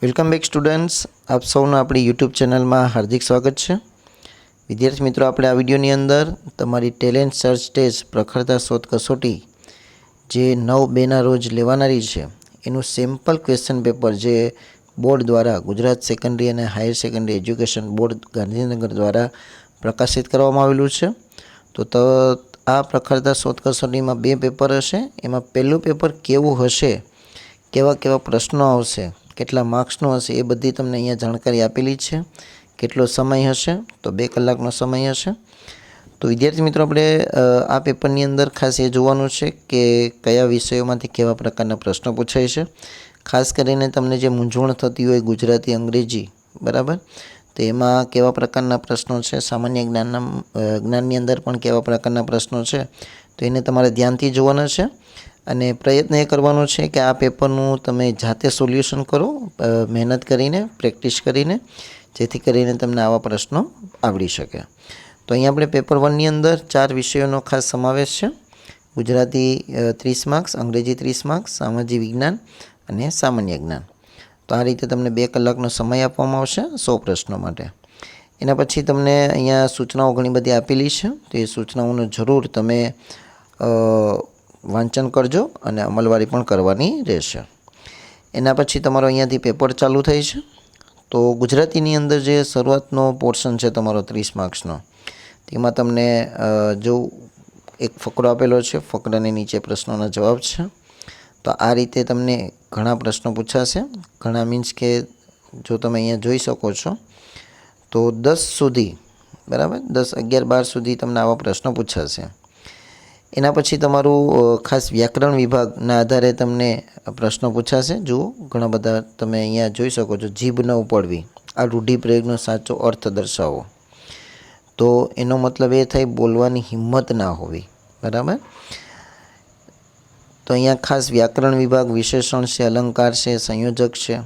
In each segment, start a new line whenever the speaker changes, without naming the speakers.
Welcome back students, આપ સૌનું આપણી યુટ્યુબ ચેનલમાં હાર્દિક સ્વાગત છે। વિદ્યાર્થી મિત્રો, આપણે આ વિડીયોની અંદર તમારી ટેલેન્ટ સર્ચ ટેસ્ટ પ્રખરતા શોધ કસોટી જે 9/2ના રોજ લેવાનારી છે એનું સેમ્પલ ક્વેશ્ચન પેપર જે બોર્ડ દ્વારા ગુજરાત સેકન્ડરી અને higher secondary education board Gandhinagar દ્વારા પ્રકાશિત કરવામાં આવેલું છે। તો આ પ્રખરતા શોધ કસોટીમાં 2 પેપર હશે। એમાં પહેલું પેપર કેવું હશે, કેવા પ્રશ્નો આવશે, કેટલા માર્ક્સનો હશે, એ બધી તમને અહીંયા જાણકારી આપેલી છે। કેટલો સમય હશે, તો 2 કલાકનો સમય હશે। તો વિદ્યાર્થી મિત્રો, આપણે આ પેપરની અંદર ખાસ એ જોવાનું છે કે કયા વિષયોમાંથી કેવા પ્રકારના પ્રશ્નો પૂછાય છે। ખાસ કરીને તમને જે મૂંઝવણ થતી હોય ગુજરાતી અંગ્રેજી, બરાબર, તો એમાં કેવા પ્રકારના પ્રશ્નો છે, સામાન્ય જ્ઞાનની અંદર પણ કેવા પ્રકારના પ્રશ્નો છે, તો એને તમારે ધ્યાનથી જોવાના છે। અને પ્રયત્ન એ કરવાનો છે કે આ પેપરનું તમે જાતે સોલ્યુશન કરો, મહેનત કરીને, પ્રેક્ટિસ કરીને, જેથી કરીને તમને આવા પ્રશ્નો આવડી શકે। તો અહીંયા આપણે પેપર 1ની અંદર 4 વિષયોનો ખાસ સમાવેશ છે। ગુજરાતી 30 માર્ક્સ, અંગ્રેજી 30 માર્ક્સ, સામાજિક વિજ્ઞાન અને સામાન્ય જ્ઞાન। તો આ રીતે તમને 2 કલાકનો સમય આપવામાં આવશે 100 પ્રશ્નો માટે। એના પછી તમને અહીંયા સૂચનાઓ ઘણી બધી આપેલી છે, તો એ સૂચનાઓનું જરૂર તમે વાંચન કરજો અને અમલવારી પણ કરવાની રહેશે। એના પછી તમારો અહીંયાથી પેપર ચાલુ થાય છે। તો ગુજરાતીની અંદર જે શરૂઆતનો પોર્શન છે તમારો 30 માર્ક્સનો, તેમાં તમને જો એક ફકરો આપેલો છે, ફકરાની નીચે પ્રશ્નોના જવાબ છે। તો આ રીતે તમને ઘણા પ્રશ્નો પૂછાશે। ઘણા મીન્સ કે જો તમે અહીંયા જોઈ શકો છો તો 10 સુધી, બરાબર, 10, 11, 12 સુધી તમને આવા પ્રશ્નો પૂછાશે। એના પછી તમારું ખાસ વ્યાકરણ વિભાગના આધારે તમને પ્રશ્નો પૂછાશે। જુઓ, ઘણા બધા તમે અહીંયા જોઈ શકો છો। જીભ ન ઉપાડવી, આ રૂઢિપ્રયોગનો સાચો અર્થ દર્શાવો। તો એનો મતલબ એ થાય બોલવાની હિંમત ના હોવી, બરાબર। તો અહીંયા ખાસ વ્યાકરણ વિભાગ, વિશેષણ છે, અલંકાર છે, સંયોજક છે।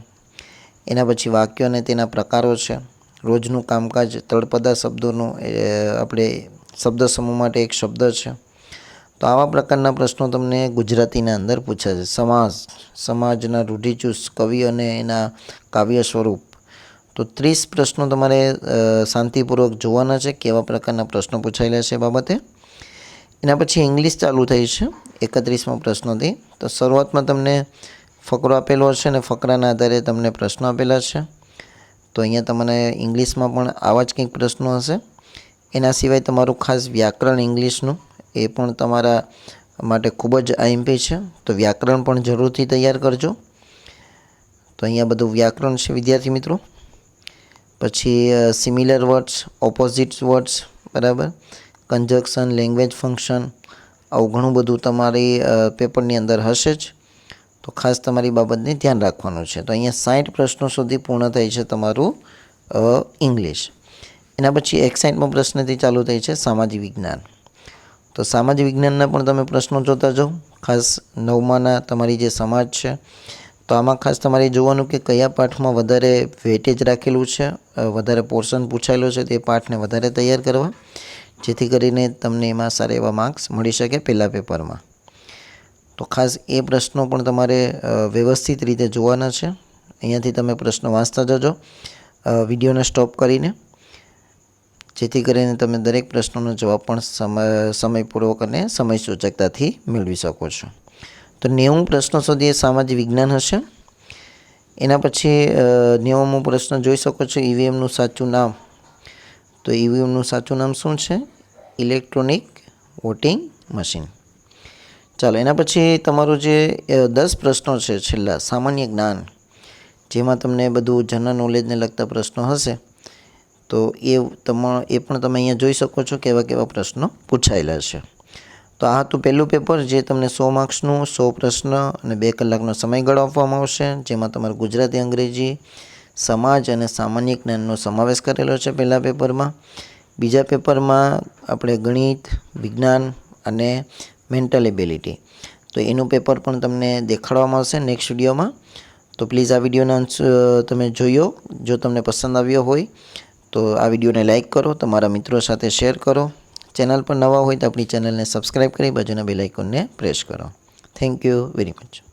એના પછી વાક્યો અને તેના પ્રકારો છે, રોજનું કામકાજ, તળપદા શબ્દોનું આપણે શબ્દ સમૂહ માટે એક શબ્દ છે। તો આવા પ્રકારના પ્રશ્નો તમને ગુજરાતીના અંદર પૂછાશે। સમાજના રૂઢિચુસ્ત કવિ અને એના કાવ્ય સ્વરૂપ। તો 30 પ્રશ્નો તમારે શાંતિપૂર્વક જોવાના છે, કેવા પ્રકારના પ્રશ્નો પૂછાયેલા છે બાબતે। એના પછી ઇંગ્લિશ ચાલુ થઈ છે 31મા પ્રશ્નોથી। તો શરૂઆતમાં તમને ફકરો આપેલો હશે અને ફકરાના આધારે તમને પ્રશ્નો આપેલા છે। તો અહીંયા તમને ઇંગ્લિશમાં પણ આવા જ કંઈક પ્રશ્નો હશે। એના સિવાય તમારું ખાસ વ્યાકરણ ઇંગ્લિશનું એ પણ તમારા માટે ખૂબ જ આઈએમપી છે। તો વ્યાકરણ પણ જરૂરથી તૈયાર કરજો। તો અહીંયા બધું વ્યાકરણ છે વિદ્યાર્થી મિત્રો। પછી સિમિલર વર્ડ્સ, ઓપોઝિટ વર્ડ્સ, બરાબર, કન્જક્શન, લેંગ્વેજ ફંક્શન, આવું ઘણું બધું તમારી પેપરની અંદર હશે જ। તો ખાસ તમારી બાબતને ધ્યાન રાખવાનું છે। તો અહીંયા 60 પ્રશ્નો સુધી પૂર્ણ થાય છે તમારું ઇંગ્લિશ। એના પછી 61મા પ્રશ્નથી ચાલુ થાય છે સામાજિક વિજ્ઞાન। તો સામાજિક વિજ્ઞાનના પણ તમે પ્રશ્નો જોતા જાઓ। ખાસ 9માના તમારી જે સમાજ છે, તો આમાં ખાસ તમારે જોવાનું કે કયા પાઠમાં વધારે વેટેજ રાખેલું છે, વધારે પોર્શન પૂછાયેલો છે, તે પાઠને વધારે તૈયાર કરવા, જેથી કરીને તમને એમાં સારા એવા માર્ક્સ મળી શકે પહેલાં પેપરમાં। તો ખાસ એ પ્રશ્નો પણ તમારે વ્યવસ્થિત રીતે જોવાના છે। અહીંયાથી તમે પ્રશ્નો વાંચતા જજો વિડીયોને સ્ટોપ કરીને, જેથી કરીને તમે દરેક પ્રશ્નોનો જવાબ પણ સમયપૂર્વક અને સમય સૂચકતાથી મેળવી શકો છો। તો 90 પ્રશ્નો સુધી એ સામાજિક વિજ્ઞાન હશે। એના પછી 90મો પ્રશ્ન જોઈ શકો છો, ઈવીએમનું સાચું નામ। તો ઈવીએમનું સાચું નામ શું છે? Electronic voting machine. ચાલો, એના પછી તમારું જે 10 પ્રશ્નો છે છેલ્લા સામાન્ય જ્ઞાન, જેમાં તમને બધું જનરલ નોલેજને લગતા પ્રશ્નો હશે। તો એ પણ તમે અહીંયા જોઈ શકો છો કેવા પ્રશ્નો પૂછાયેલા છે। તો આ હતું પહેલું પેપર, જે તમને 100 માર્ક્સનું 100 પ્રશ્ન અને 2 કલાકનો સમયગાળો આપવામાં આવશે, જેમાં તમારે ગુજરાતી, અંગ્રેજી, સમાજ અને સામાન્ય જ્ઞાનનો સમાવેશ કરેલો છે પહેલા પેપરમાં। બીજા પેપરમાં આપણે ગણિત, વિજ્ઞાન અને મેન્ટલ એબિલિટી, તો એનું પેપર પણ તમને દેખાડવામાં આવશે નેક્સ્ટ વિડીયોમાં। તો પ્લીઝ આ વિડીયોના તમે જોયો। જો તમને પસંદ આવ્યો હોય તો આ વિડીયોને લાઇક કરો, તમારા મિત્રો સાથે શેર કરો। ચેનલ પર નવા હોય તો આપણી ચેનલને સબસ્ક્રાઈબ કરી બાજુના બેલ આઇકોનને પ્રેસ કરો। Thank you very much.